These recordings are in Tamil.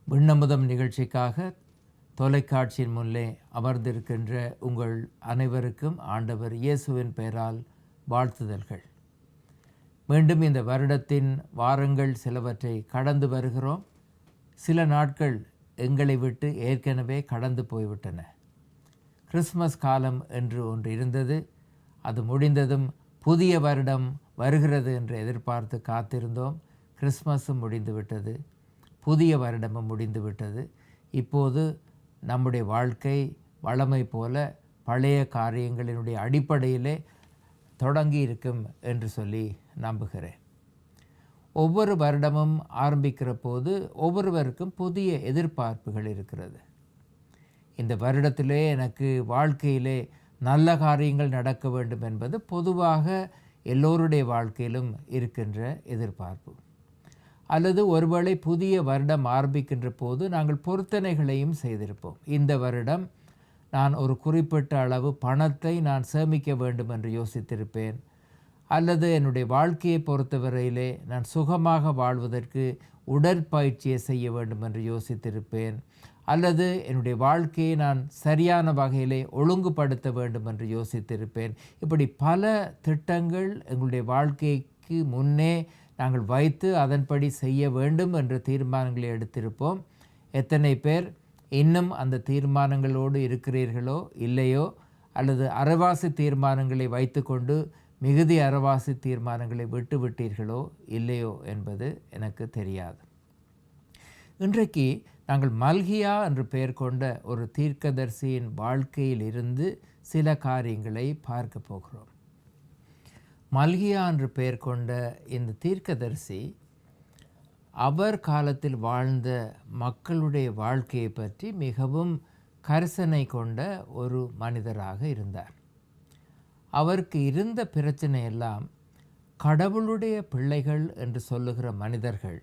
விண்ணமுதம் நிகழ்ச்சிக்காக தொலைக்காட்சியின் முன்னே அமர்ந்திருக்கின்ற உங்கள் அனைவருக்கும் ஆண்டவர் இயேசுவின் பெயரால் வாழ்த்துதல்கள். மீண்டும் இந்த வருடத்தின் வாரங்கள் சிலவற்றை கடந்து வருகிறோம். சில நாட்கள் எங்களை விட்டு ஏற்கனவே கடந்து போய்விட்டன. கிறிஸ்மஸ் காலம் என்று ஒன்று இருந்தது. அது முடிந்ததும் புதிய வருடம் வருகிறது என்று எதிர்பார்த்து காத்திருந்தோம். கிறிஸ்மஸும் முடிந்துவிட்டது, புதிய வருடமும் முடிந்துவிட்டது. இப்போது நம்முடைய வாழ்க்கை வழமை போல பழைய காரியங்களினுடைய அடிப்படையிலே தொடங்கி இருக்கும் என்று சொல்லி நம்புகிறேன். ஒவ்வொரு வருடமும் ஆரம்பிக்கிற போது ஒவ்வொருவருக்கும் புதிய எதிர்பார்ப்புகள் இருக்கிறது. இந்த வருடத்திலே எனக்கு வாழ்க்கையிலே நல்ல காரியங்கள் நடக்க வேண்டும் என்பது பொதுவாக எல்லோருடைய வாழ்க்கையிலும் இருக்கின்ற எதிர்பார்ப்பு. அல்லது ஒருவேளை புதிய வருடம் ஆரம்பிக்கின்ற போது நாங்கள் பொருத்தனைகளையும் செய்திருப்போம். இந்த வருடம் நான் ஒரு குறிப்பிட்ட அளவு பணத்தை நான் சேமிக்க வேண்டும் என்று யோசித்திருப்பேன். அல்லது என்னுடைய வாழ்க்கையை பொறுத்தவரையிலே நான் சுகமாக வாழ்வதற்கு உடற்பயிற்சியை செய்ய வேண்டும் என்று யோசித்திருப்பேன். அல்லது என்னுடைய வாழ்க்கையை நான் சரியான வகையிலே ஒழுங்குபடுத்த வேண்டும் என்று யோசித்திருப்பேன். இப்படி பல திட்டங்கள் எங்களுடைய வாழ்க்கைக்கு முன்னே நாங்கள் வைத்து அதன்படி செய்ய வேண்டும் என்ற தீர்மானங்களை எடுத்திருப்போம். எத்தனை பேர் இன்னும் அந்த தீர்மானங்களோடு இருக்கிறீர்களோ இல்லையோ, அல்லது அரைவாசி தீர்மானங்களை வைத்துக்கொண்டு மிகுதி அரைவாசி தீர்மானங்களை விட்டுவிட்டீர்களோ இல்லையோ என்பது எனக்கு தெரியாது. இன்றைக்கு நாங்கள் மல்கியா என்று பெயர் கொண்ட ஒரு தீர்க்கதரிசியின் வாழ்க்கையில் இருந்து சில காரியங்களை பார்க்க போகிறோம். மல்கியா என்று பெயர் கொண்ட இந்த தீர்க்கதரிசி அவர் காலத்தில் வாழ்ந்த மக்களுடைய வாழ்க்கையை பற்றி மிகவும் கரிசனை கொண்ட ஒரு மனிதராக இருந்தார். அவருக்கு இருந்த பிரச்சனை எல்லாம் கடவுளுடைய பிள்ளைகள் என்று சொல்லுகிற மனிதர்கள்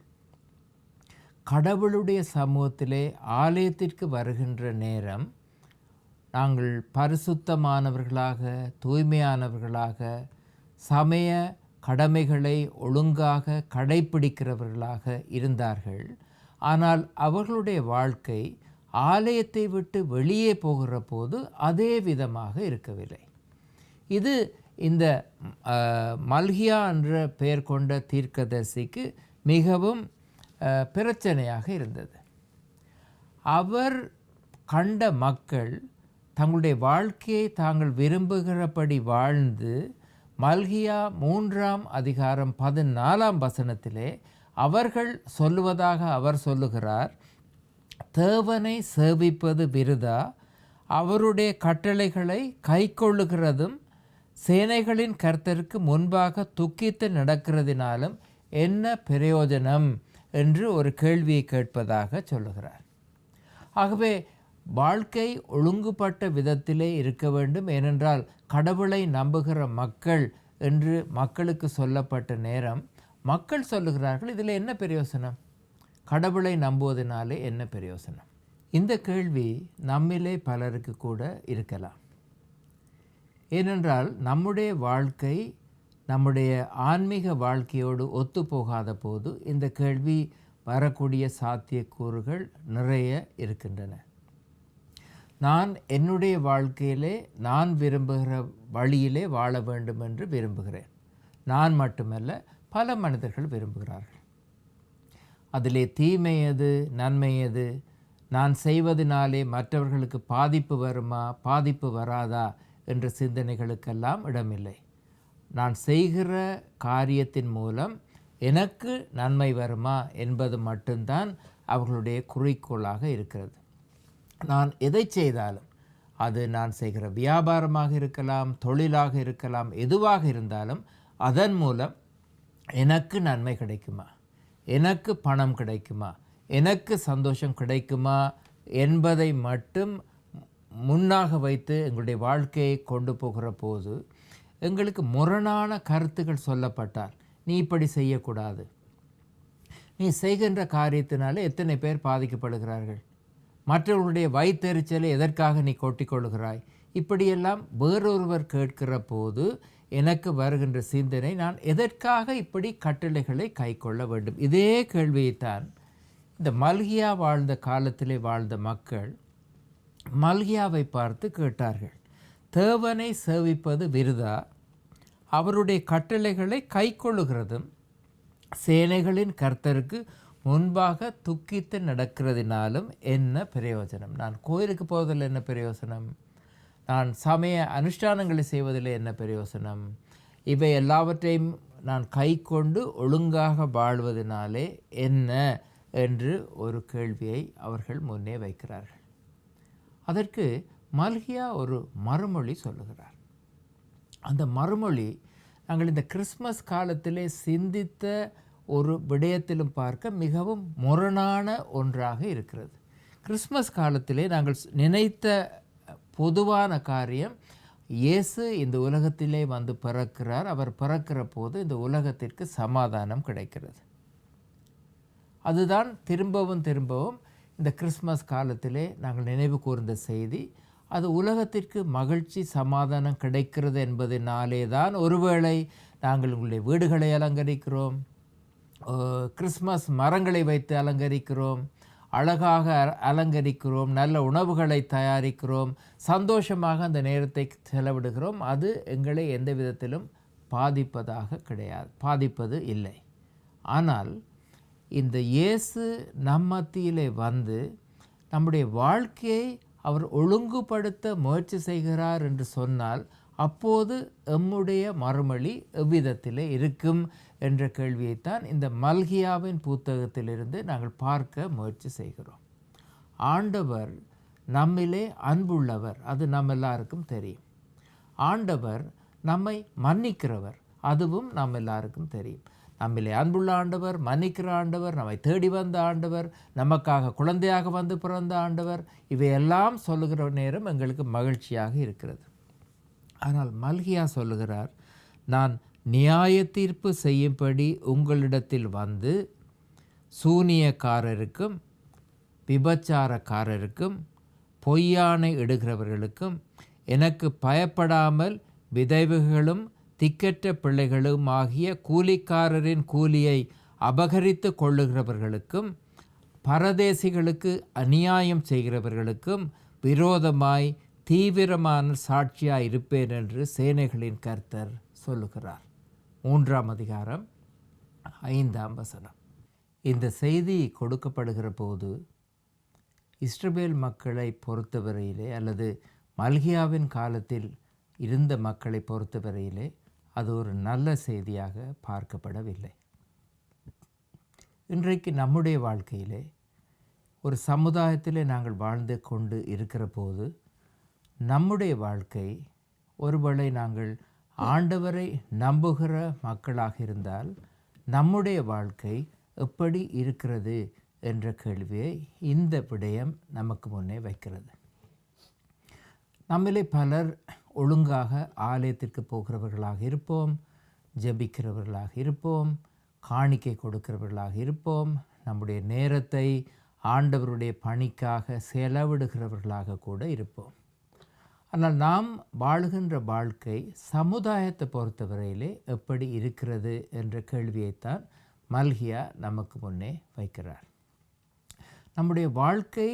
கடவுளுடைய சமூகத்திலே ஆலயத்திற்கு வருகின்ற நேரம் நாங்கள் பரிசுத்தமானவர்களாக, தூய்மையானவர்களாக, சமய கடமைகளை ஒழுங்காக கடைப்பிடிக்கிறவர்களாக இருந்தார்கள். ஆனால் அவர்களுடைய வாழ்க்கை ஆலயத்தை விட்டு வெளியே போகிற போது அதே விதமாக இருக்கவில்லை. இது இந்த மல்கியா என்ற பெயர் கொண்ட தீர்க்கதரிசிக்கு மிகவும் பிரச்சனையாக இருந்தது. அவர் கண்ட மக்கள் தங்களுடைய வாழ்க்கையை தாங்கள் விரும்புகிறபடி வாழ்ந்து மல்கியா 3ஆம் அதிகாரம் 14ஆம் வசனத்திலே அவர்கள் சொல்லுவதாக அவர் சொல்லுகிறார், தேவனை சேவிப்பது விருதா, அவருடைய கட்டளைகளை கைக்கொள்ளுகிறதும் சேனைகளின் கர்த்தருக்கு முன்பாக துக்கித்து நடக்கிறதினாலும் என்ன பிரயோஜனம் என்று ஒரு கேள்வியை கேட்பதாக சொல்லுகிறார். ஆகவே வாழ்க்கை ஒழுங்குபட்ட விதத்திலே இருக்க வேண்டும். ஏனென்றால் கடவுளை நம்புகிற மக்கள் என்று மக்களுக்கு சொல்லப்பட்ட நேரம் மக்கள் சொல்லுகிறார்கள், இதில் என்ன பிரயோசனம், கடவுளை நம்புவதனாலே என்ன பிரயோசனம்? இந்த கேள்வி நம்மிலே பலருக்கு கூட இருக்கலாம். ஏனென்றால் நம்முடைய வாழ்க்கை நம்முடைய ஆன்மீக வாழ்க்கையோடு ஒத்து போகாத போது இந்த கேள்வி வரக்கூடிய சாத்தியக்கூறுகள் நிறைய இருக்கின்றன. நான் என்னுடைய வாழ்க்கையிலே நான் விரும்புகிற வழியிலே வாழ வேண்டும் என்று விரும்புகிறேன். நான் மட்டுமல்ல, பல மனிதர்கள் விரும்புகிறார்கள். அதிலே தீமை எது, நன்மை எது, நான் செய்வதனாலே மற்றவர்களுக்கு பாதிப்பு வருமா, பாதிப்பு வராதா என்ற சிந்தனைகளுக்கெல்லாம் இடமில்லை. நான் செய்கிற காரியத்தின் மூலம் எனக்கு நன்மை வருமா என்பது மட்டும்தான் அவர்களுடைய குறிக்கோளாக இருக்கிறது. நான் எதை செய்தாலும், அது நான் செய்கிற வியாபாரமாக இருக்கலாம், தொழிலாக இருக்கலாம், எதுவாக இருந்தாலும் அதன் மூலம் எனக்கு நன்மை கிடைக்குமா, எனக்கு பணம் கிடைக்குமா, எனக்கு சந்தோஷம் கிடைக்குமா என்பதை மட்டும் முன்னாக வைத்து எங்களுடைய வாழ்க்கையை கொண்டு போகிற போது எங்களுக்கு முரணான கருத்துக்கள் சொல்லப்பட்டால், நீ இப்படி செய்யக்கூடாது, நீ செய்கின்ற காரியத்தினாலே எத்தனை பேர் பாதிக்கப்படுகிறார்கள், மற்றவர்களுடைய வயிற்றெரிச்சலை எதற்காக நீ கொட்டிக்கொள்கிறாய், இப்படியெல்லாம் வேறொருவர் கேட்கிற போது எனக்கு வருகின்ற சிந்தனை, நான் எதற்காக இப்படி கட்டளைகளை கை கொள்ள வேண்டும்? இதே கேள்வியைத்தான் இந்த மல்கியா வாழ்ந்த காலத்திலே வாழ்ந்த மக்கள் மல்கியாவை பார்த்து கேட்டார்கள், தேவனை சேவிப்பது விருதா, அவருடைய கட்டளைகளை கைக்கொள்ளுகிறதும் சேனைகளின் கர்த்தருக்கு முன்பாக துக்கித்து நடக்கிறதினாலும் என்ன பிரயோஜனம்? நான் கோயிலுக்கு போவதில் என்ன பிரயோஜனம்? நான் சமய அனுஷ்டானங்களை செய்வதில் என்ன பிரயோஜனம்? இவை எல்லாவற்றையும் நான் கை கொண்டு ஒழுங்காக வாழ்வதனாலே என்ன என்று ஒரு கேள்வியை அவர்கள் முன்னே வைக்கிறார்கள். அதற்கு மல்கியா ஒரு மறுமொழி சொல்லுகிறார். அந்த மறுமொழி நாங்கள் இந்த கிறிஸ்மஸ் காலத்திலே சிந்தித்த ஒரு விடயத்திலும் பார்க்க மிகவும் முரணான ஒன்றாக இருக்கிறது. கிறிஸ்மஸ் காலத்திலே நாங்கள் நினைத்த பொதுவான காரியம், இயேசு இந்த உலகத்திலே வந்து பிறக்கிறார், அவர் பிறக்கிற போது இந்த உலகத்திற்கு சமாதானம் கிடைக்கிறது. அதுதான் திரும்பவும் திரும்பவும் இந்த கிறிஸ்மஸ் காலத்திலே நாங்கள் நினைவு கூர்ந்த செய்தி. அது உலகத்திற்கு மகிழ்ச்சி சமாதானம் கிடைக்கிறது என்பதனாலே தான் ஒருவேளை நாங்கள் உங்களுடைய வீடுகளை அலங்கரிக்கிறோம், கிறிஸ்மஸ் மரங்களை வைத்து அலங்கரிக்கிறோம், அழகாக அலங்கரிக்கிறோம், நல்ல உணவுகளை தயாரிக்கிறோம், சந்தோஷமாக அந்த நேரத்தை செலவிடுகிறோம். அது எங்களை எந்த விதத்திலும் பாதிப்பது இல்லை. ஆனால் இந்த இயேசு நம் மத்தியிலே வந்து நம்முடைய வாழ்க்கையை அவர் ஒழுங்குபடுத்த முயற்சி செய்கிறார் என்று சொன்னால் அப்போது எம்முடைய மறுமொழி எவ்விதத்திலே இருக்கும் என்ற கேள்வியைத்தான் இந்த மல்கியாவின் புத்தகத்திலிருந்து நாங்கள் பார்க்க முயற்சி செய்கிறோம். ஆண்டவர் நம்மிலே அன்புள்ளவர், அது நம்ம எல்லாருக்கும் தெரியும். ஆண்டவர் நம்மை மன்னிக்கிறவர், அதுவும் நம்ம எல்லாருக்கும் தெரியும். நம்மிலே அன்புள்ள ஆண்டவர், மன்னிக்கிற ஆண்டவர், நம்மை தேடி வந்த ஆண்டவர், நமக்காக குழந்தையாக வந்து பிறந்த ஆண்டவர், இவையெல்லாம் சொல்லுகிற நேரம் எங்களுக்கு மகிழ்ச்சியாக இருக்கிறது. ஆனால் மல்கியா சொல்லுகிறார், நான் நியாய தீர்ப்பு செய்யும்படி உங்களிடத்தில் வந்து சூனியக்காரருக்கும் விபச்சாரக்காரருக்கும் பொய்யானை இடுகிறவர்களுக்கும் எனக்கு பயப்படாமல் விதவைகளும் திக்கற்ற பிள்ளைகளும் ஆகிய கூலிக்காரரின் கூலியை அபகரித்து கொள்ளுகிறவர்களுக்கும் பரதேசிகளுக்கு அநியாயம் செய்கிறவர்களுக்கும் விரோதமாய் தீவிரமான சாட்சியாய் இருப்பேன் என்று சேனைகளின் கர்த்தர் சொல்லுகிறார். 3ஆம் அதிகாரம் 5ஆம் வசனம். இந்த செய்தி கொடுக்கப்படுகிற போது இஸ்ரவேல் மக்களை பொறுத்தவரையிலே அல்லது மல்கியாவின் காலத்தில் இருந்த மக்களை பொறுத்தவரையிலே அது ஒரு நல்ல செய்தியாக பார்க்கப்படவில்லை. இன்றைக்கு நம்முடைய வாழ்க்கையிலே ஒரு சமுதாயத்திலே நாங்கள் வாழ்ந்து கொண்டு இருக்கிற போது நம்முடைய வாழ்க்கை, ஒருவேளை நாங்கள் ஆண்டவரை நம்புகிற மக்களாக இருந்தால் நம்முடைய வாழ்க்கை எப்படி இருக்கிறது என்ற கேள்வியை இந்த விடயம் நமக்கு முன்னே வைக்கிறது. நம்மிலே பலர் ஒழுங்காக ஆலயத்திற்கு போகிறவர்களாக இருப்போம், ஜெபிக்கிறவர்களாக இருப்போம், காணிக்கை கொடுக்கிறவர்களாக இருப்போம், நம்முடைய நேரத்தை ஆண்டவருடைய பணிக்காக செலவிடுகிறவர்களாக கூட இருப்போம். ஆனால் நாம் வாழுகின்ற வாழ்க்கை சமுதாயத்தை பொறுத்தவரையிலே எப்படி இருக்கிறது என்ற கேள்வியைத்தான் மல்கியா நமக்கு முன்னே வைக்கிறார். நம்முடைய வாழ்க்கை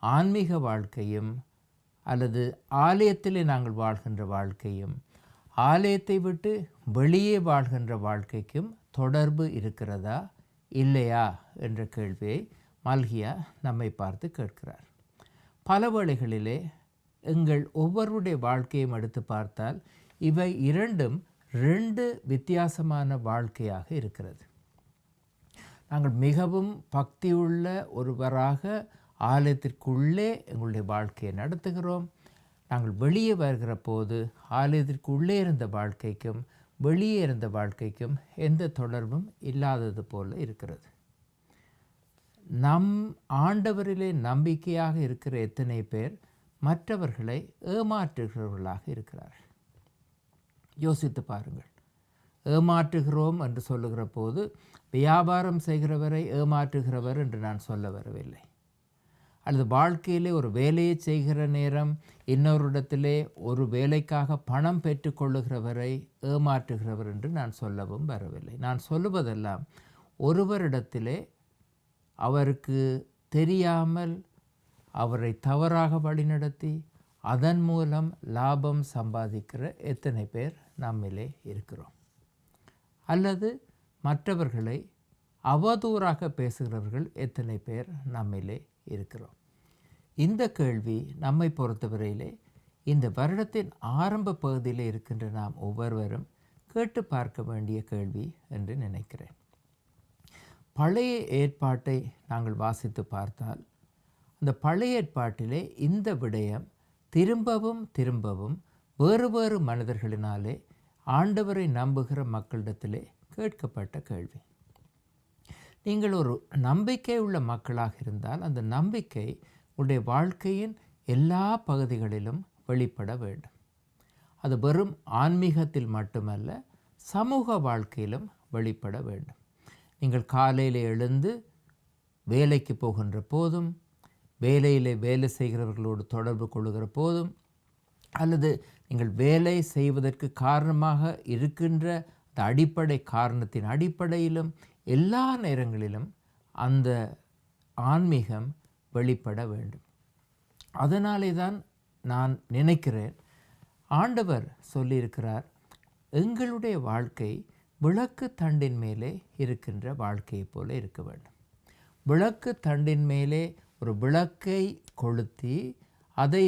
ஆன்மீக வாழ்க்கையும் அல்லது ஆலயத்திலே நாங்கள் வாழ்கின்ற வாழ்க்கையும் ஆலயத்தை விட்டு வெளியே வாழ்கின்ற வாழ்க்கைக்கும் தொடர்பு இருக்கிறதா இல்லையா என்ற கேள்வியை மல்கியா நம்மை பார்த்து கேட்கிறார். பல வேளைகளிலே எங்கள் ஒவ்வொருடைய வாழ்க்கையும் எடுத்து பார்த்தால் இவை இரண்டும் 2 வித்தியாசமான வாழ்க்கையாக இருக்கிறது. நாங்கள் மிகவும் பக்தியுள்ள ஒருவராக ஆலயத்திற்குள்ளே எங்களுடைய வாழ்க்கையை நடத்துகிறோம். நாங்கள் வெளியே வருகிற போது ஆலயத்திற்குள்ளே இருந்த வாழ்க்கைக்கும் வெளியே இருந்த வாழ்க்கைக்கும் எந்த தொடர்பும் இல்லாதது போல இருக்கிறது. நம் ஆண்டவரிலே நம்பிக்கையாக இருக்கிற எத்தனை பேர் மற்றவர்களை ஏமாற்றுகிறவர்களாக இருக்கிறார்கள்? யோசித்து பாருங்கள். ஏமாற்றுகிறோம் என்று சொல்லுகிற போது வியாபாரம் செய்கிறவரை ஏமாற்றுகிறவர் என்று நான் சொல்ல வரவில்லை. அல்லது வாழ்க்கையிலே ஒரு வேலையை செய்கிற நேரம் இன்னொரு இடத்திலே ஒரு வேலைக்காக பணம் பெற்றுக்கொள்ளுகிறவரை ஏமாற்றுகிறவர் என்று நான் சொல்லவும் வரவில்லை. நான் சொல்லுவதெல்லாம் ஒருவரிடத்திலே அவருக்கு தெரியாமல் அவரை தவறாக வழிநடத்தி அதன் மூலம் லாபம் சம்பாதிக்கிற எத்தனை பேர் நம்மிலே இருக்கிறோம்? அல்லது மற்றவர்களை அவதூறாக பேசுகிறவர்கள் எத்தனை பேர் நம்மிலே இருக்கிறோம்? இந்த கேள்வி நம்மை பொறுத்தவரையிலே இந்த வருடத்தின் ஆரம்ப பகுதியில் இருக்கின்ற நாம் ஒவ்வொருவரும் கேட்டு பார்க்க வேண்டிய கேள்வி என்று நினைக்கிறேன். பழைய ஏற்பாட்டை நாங்கள் வாசித்து பார்த்தால் அந்த பழைய ஏற்பாட்டிலே இந்த விடயம் திரும்பவும் திரும்பவும் வேறு வேறு மனிதர்களினாலே ஆண்டவரை நம்புகிற மக்களிடத்திலே கேட்கப்பட்ட கேள்வி. நீங்கள் ஒரு நம்பிக்கை உள்ள மக்களாக இருந்தால் அந்த நம்பிக்கை உங்களுடைய வாழ்க்கையின் எல்லா பகுதிகளிலும் வெளிப்பட வேண்டும். அது வெறும் ஆன்மீகத்தில் மட்டுமல்ல, சமூக வாழ்க்கையிலும் வெளிப்பட வேண்டும். நீங்கள் காலையில் எழுந்து வேலைக்கு போகின்ற போதும், வேலையில் வேலை செய்கிறவர்களோடு தொடர்பு கொள்ளுகிற போதும், அல்லது நீங்கள் வேலை செய்வதற்கு காரணமாக இருக்கின்ற அந்த அடிப்படை காரணத்தின் அடிப்படையிலும் எல்லா நேரங்களிலும் அந்த ஆன்மீகம் வெளிப்பட வேண்டும். அதனாலே தான் நான் நினைக்கிறேன், ஆண்டவர் சொல்லியிருக்கிறார், எங்களுடைய வாழ்க்கை விளக்கு தண்டின் மேலே இருக்கின்ற வாழ்க்கையைப் போல இருக்க வேண்டும். விளக்கு தண்டின் மேலே ஒரு விளக்கை கொளுத்தி அதை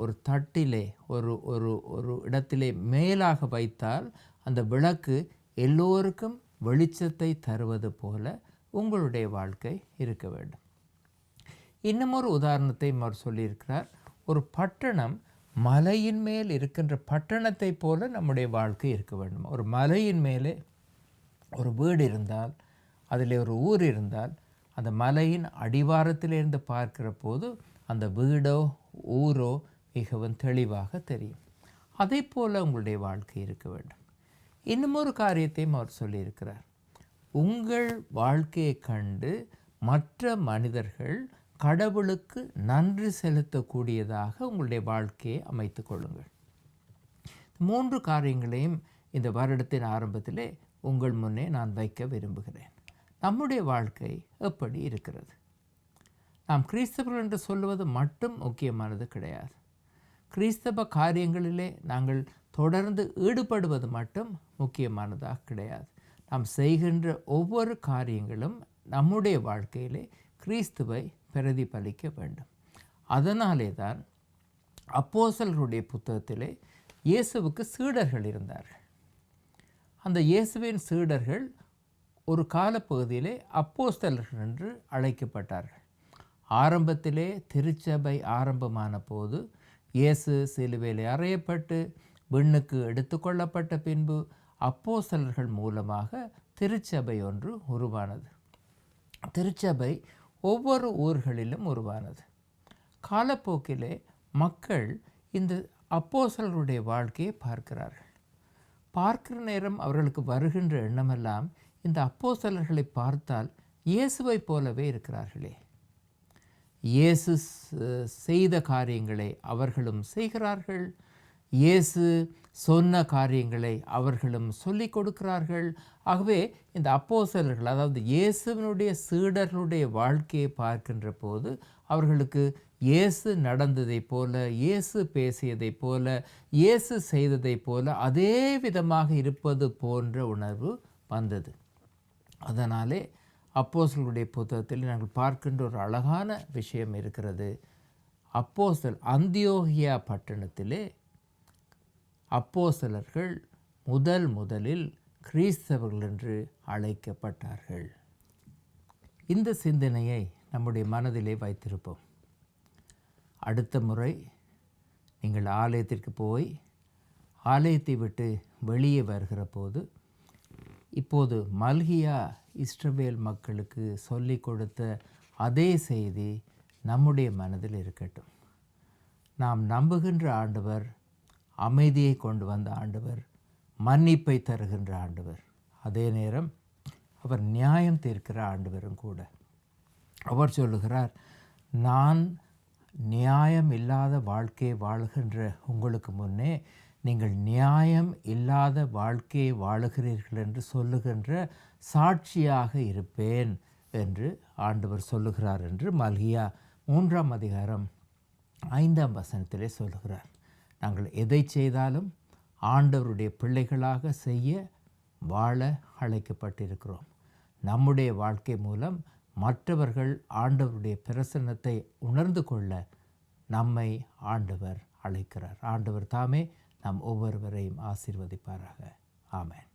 ஒரு தட்டிலே ஒரு ஒரு ஒரு இடத்திலே மேலாக வைத்தால் அந்த விளக்கு எல்லோருக்கும் வெளிச்சத்தை தருவது போல உங்களுடைய வாழ்க்கை இருக்க வேண்டும். இன்னும் ஒரு உதாரணத்தை அவர் சொல்லியிருக்கிறார், ஒரு பட்டணம் மலையின் மேல் இருக்கின்ற பட்டணத்தை போல நம்முடைய வாழ்க்கை இருக்க வேண்டும். ஒரு மலையின் மேலே ஒரு வீடு இருந்தால், அதில் ஒரு ஊர் இருந்தால், அந்த மலையின் அடிவாரத்திலிருந்து பார்க்கிற போது அந்த வீடோ ஊரோ மிகவும் தெளிவாக தெரியும். அதே போல் உங்களுடைய வாழ்க்கை இருக்க வேண்டும். இன்னும் ஒரு காரியத்தையும் அவர் சொல்லியிருக்கிறார், உங்கள் வாழ்க்கையை கண்டு மற்ற மனிதர்கள் கடவுளுக்கு நன்றி செலுத்தக்கூடியதாக உங்களுடைய வாழ்க்கையை அமைத்து கொள்ளுங்கள். 3 காரியங்களையும் இந்த வருடத்தின் ஆரம்பத்திலே உங்கள் முன்னே நான் வைக்க விரும்புகிறேன். நம்முடைய வாழ்க்கை எப்படி இருக்கிறது? நாம் கிறிஸ்தவர்கள் என்று சொல்லுவது மட்டும் முக்கியமானது கிடையாது. கிறிஸ்தவ காரியங்களிலே நாங்கள் தொடர்ந்து ஈடுபடுவது மட்டும் முக்கியமானதாக கிடையாது. நாம் செய்கின்ற ஒவ்வொரு காரியங்களும் நம்முடைய வாழ்க்கையிலே கிறிஸ்துவை பிரதிபலிக்க வேண்டும். அதனாலே தான் அப்போஸ்தலர்களுடைய புத்தகத்திலே இயேசுவுக்கு சீடர்கள் இருந்தார்கள். அந்த இயேசுவின் சீடர்கள் ஒரு காலப்பகுதியிலே அப்போஸ்தலர்கள் என்று அழைக்கப்பட்டார்கள். ஆரம்பத்திலே திருச்சபை ஆரம்பமான போது இயேசு சிலுவையிலே அறையப்பட்டு விண்ணுக்கு எடுத்துக்கொள்ளப்பட்ட பின்பு அப்போஸ்தலர்கள் மூலமாக திருச்சபை ஒன்று உருவானது. திருச்சபை ஒவ்வொரு ஊர்களிலும் உருவானது. காலப்போக்கிலே மக்கள் இந்த அப்போஸ்தலர்களுடைய வாழ்க்கையை பார்க்கிறார்கள். பார்க்கிற நேரம் அவர்களுக்கு வருகின்ற எண்ணமெல்லாம், இந்த அப்போஸ்தலர்களை பார்த்தால் இயேசுவை போலவே இருக்கிறார்களே, இயேசு செய்த காரியங்களை அவர்களும் செய்கிறார்கள், இயேசு சொன்ன காரியங்களை அவர்களும் சொல்லிக் கொடுக்கிறார்கள். ஆகவே இந்த அப்போஸ்தலர்கள், அதாவது இயேசுவினுடைய சீடர்களுடைய வாழ்க்கையை பார்க்கின்ற போது அவர்களுக்கு இயேசு நடந்ததை போல, இயேசு பேசியதை போல, இயேசு செய்ததை போல அதே விதமாக இருப்பது போன்ற உணர்வு வந்தது. அதனாலே அப்போஸ்தலர்களுடைய புத்தகத்தில் நாங்கள் பார்க்கின்ற ஒரு அழகான விஷயம் இருக்கிறது. அந்தியோகியா பட்டணத்திலே அப்போஸ்தலர்கள் முதலில் கிறிஸ்தவர்கள் என்று அழைக்கப்பட்டார்கள். இந்த சிந்தனையை நம்முடைய மனதிலே வைத்திருப்போம். அடுத்த முறை நீங்கள் ஆலயத்திற்கு போய் ஆலயத்தை விட்டு வெளியே வருகிற போது, இப்போது மல்கியா இஸ்ரவேல் மக்களுக்கு சொல்லிக் கொடுத்த அதே செய்தி நம்முடைய மனதில் இருக்கட்டும். நாம் நம்புகின்ற ஆண்டவர் அமைதியை கொண்டு வந்த ஆண்டவர், மன்னிப்பை தருகின்ற ஆண்டவர், அதே நேரம் அவர் நியாயம் தீர்க்கிற ஆண்டவரும் கூட. அவர் சொல்லுகிறார், நான் நியாயம் இல்லாத வாழ்க்கையை வாழுகின்ற உங்களுக்கு முன்னே நீங்கள் நியாயம் இல்லாத வாழ்க்கையை வாழுகிறீர்கள் என்று சொல்லுகின்ற சாட்சியாக இருப்பேன் என்று ஆண்டவர் சொல்லுகிறார் என்று மல்கியா 3ஆம் அதிகாரம் 5ஆம் வசனத்திலே சொல்லுகிறார். நாங்கள் எதை செய்தாலும் ஆண்டவருடைய பிள்ளைகளாக செய்ய வாழ அழைக்கப்பட்டிருக்கிறோம். நம்முடைய வாழ்க்கை மூலம் மற்றவர்கள் ஆண்டவருடைய பிரசன்னத்தை உணர்ந்து கொள்ள நம்மை ஆண்டவர் அழைக்கிறார். ஆண்டவர் தாமே நம் ஒவ்வொருவரையும் ஆசீர்வதிப்பாராக. ஆமென்.